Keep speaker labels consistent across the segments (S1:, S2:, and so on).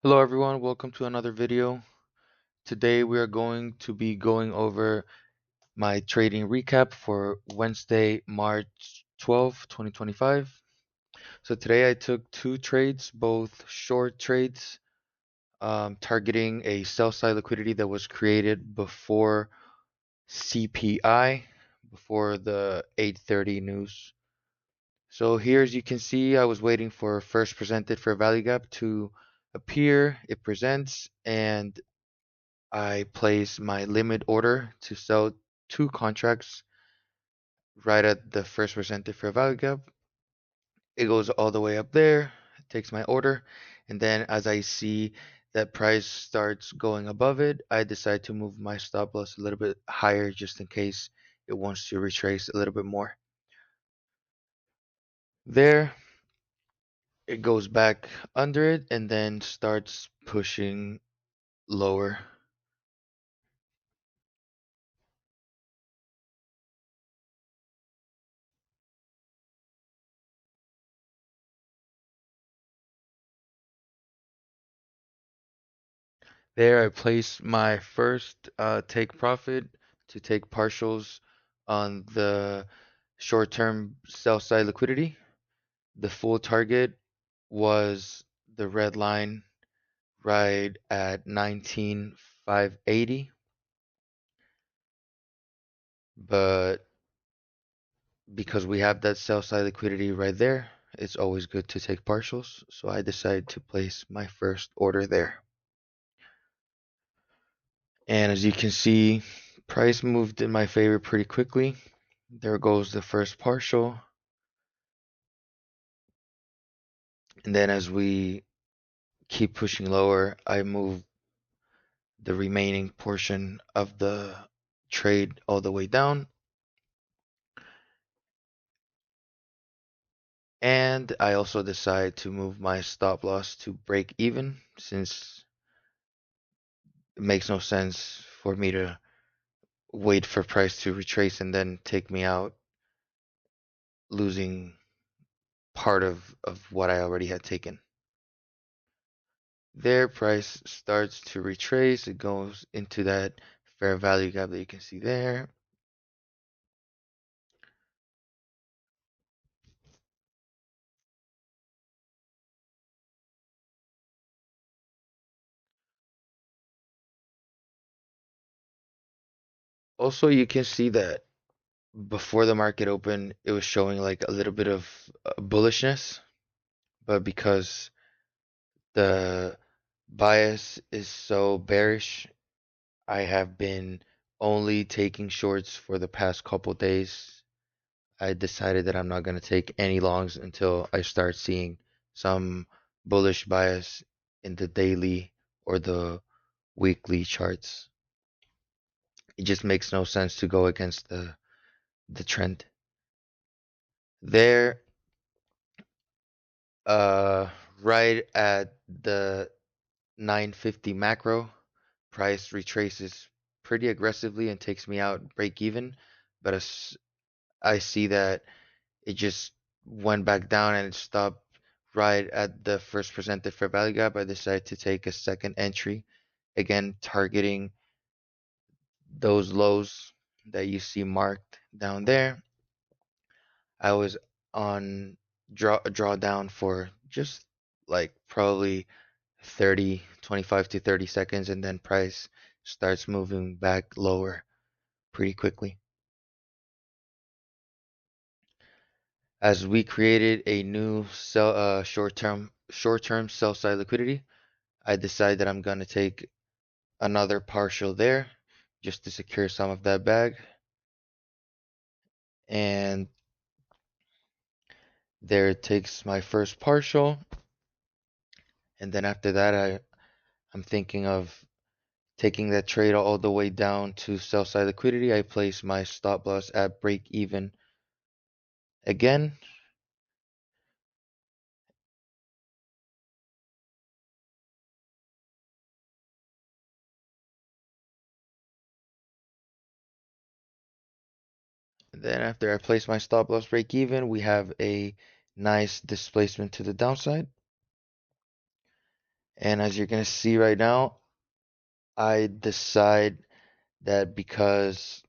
S1: Hello everyone, welcome to another video. Today we are going to be going over my trading recap for Wednesday, March 12th, 2025. So today I took two trades, both short trades, targeting a sell side liquidity that was created before CPI, before the 8:30 news. So here, as you can see, I was waiting for first presented fair value gap to appear. It presents, and I place my limit order to sell two contracts right at the first presented fair value gap. It goes all the way up there, it takes my order, and then as I see that price starts going above it, I decide to move my stop loss a little bit higher just in case it wants to retrace a little bit more. There, it goes back under it and then starts pushing lower. There, I place my first take profit to take partials on the short-term sell side liquidity. The full target was the red line right at 19,580, but because we have that sell side liquidity right there, it's always good to take partials. So I decided to place my first order there. And as you can see, price moved in my favor pretty quickly. There goes the first partial. And then as we keep pushing lower, I move the remaining portion of the trade all the way down. And I also decide to move my stop loss to break even, since it makes no sense for me to wait for price to retrace and then take me out, losing part of what I already had taken. There, price starts to retrace. It goes into that fair value gap that you can see there. Also, you can see that before the market opened, it was showing like a little bit of bullishness, but because the bias is so bearish, I have been only taking shorts for the past couple days. I decided that I'm not going to take any longs until I start seeing some bullish bias in the daily or the weekly charts. It just makes no sense to go against the trend. There, uh, right at the 950 macro, price retraces pretty aggressively and takes me out break even. But as I see that it just went back down and it stopped right at the first presented fair value gap, I decided to take a second entry, again targeting those lows that you see marked down there. I was on drawdown for just like probably 25 to 30 seconds, and then price starts moving back lower pretty quickly. As we created a new short-term sell side liquidity, I decide that I'm going to take another partial there just to secure some of that bag. And there it takes my first partial. And then after that, I'm thinking of taking that trade all the way down to sell side liquidity. I place my stop loss at break even again. And then after I place my stop loss break even, we have a nice displacement to the downside. And as you're gonna see right now, I decide that because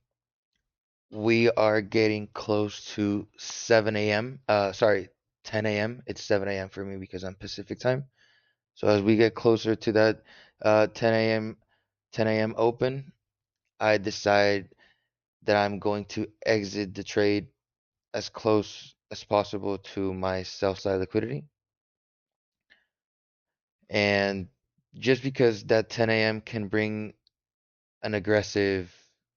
S1: we are getting close to 7 a.m. Sorry, 10 a.m. It's 7 a.m. for me because I'm Pacific time. So as we get closer to that 10 a.m. 10 a.m. open, I decide that I'm going to exit the trade as close as possible to my sell side liquidity. And just because that 10 a.m. can bring an aggressive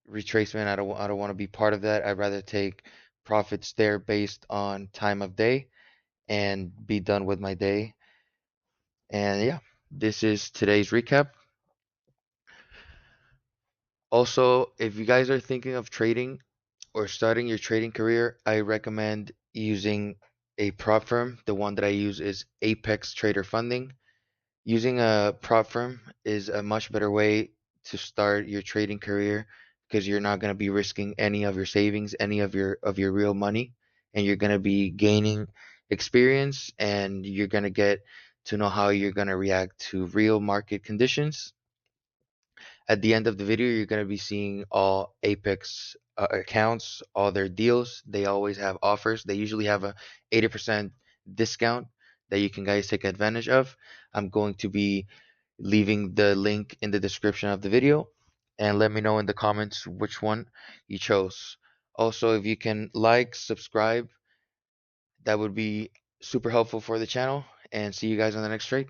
S1: retracement, I don't want to be part of that. I'd rather take profits there based on time of day and be done with my day. And yeah, this is today's recap. Also, if you guys are thinking of trading or starting your trading career, I recommend using a prop firm. The one that I use is Apex Trader Funding. Using a prop firm is a much better way to start your trading career because you're not going to be risking any of your savings, any of your real money, and you're going to be gaining experience and you're going to get to know how you're going to react to real market conditions. At the end of the video, you're going to be seeing all Apex accounts, all their deals. They always have offers. They usually have a 80% discount that you can guys take advantage of. I'm going to be leaving the link in the description of the video and let me know in the comments which one you chose. Also, if you can like, subscribe, that would be super helpful for the channel, and see you guys on the next trade.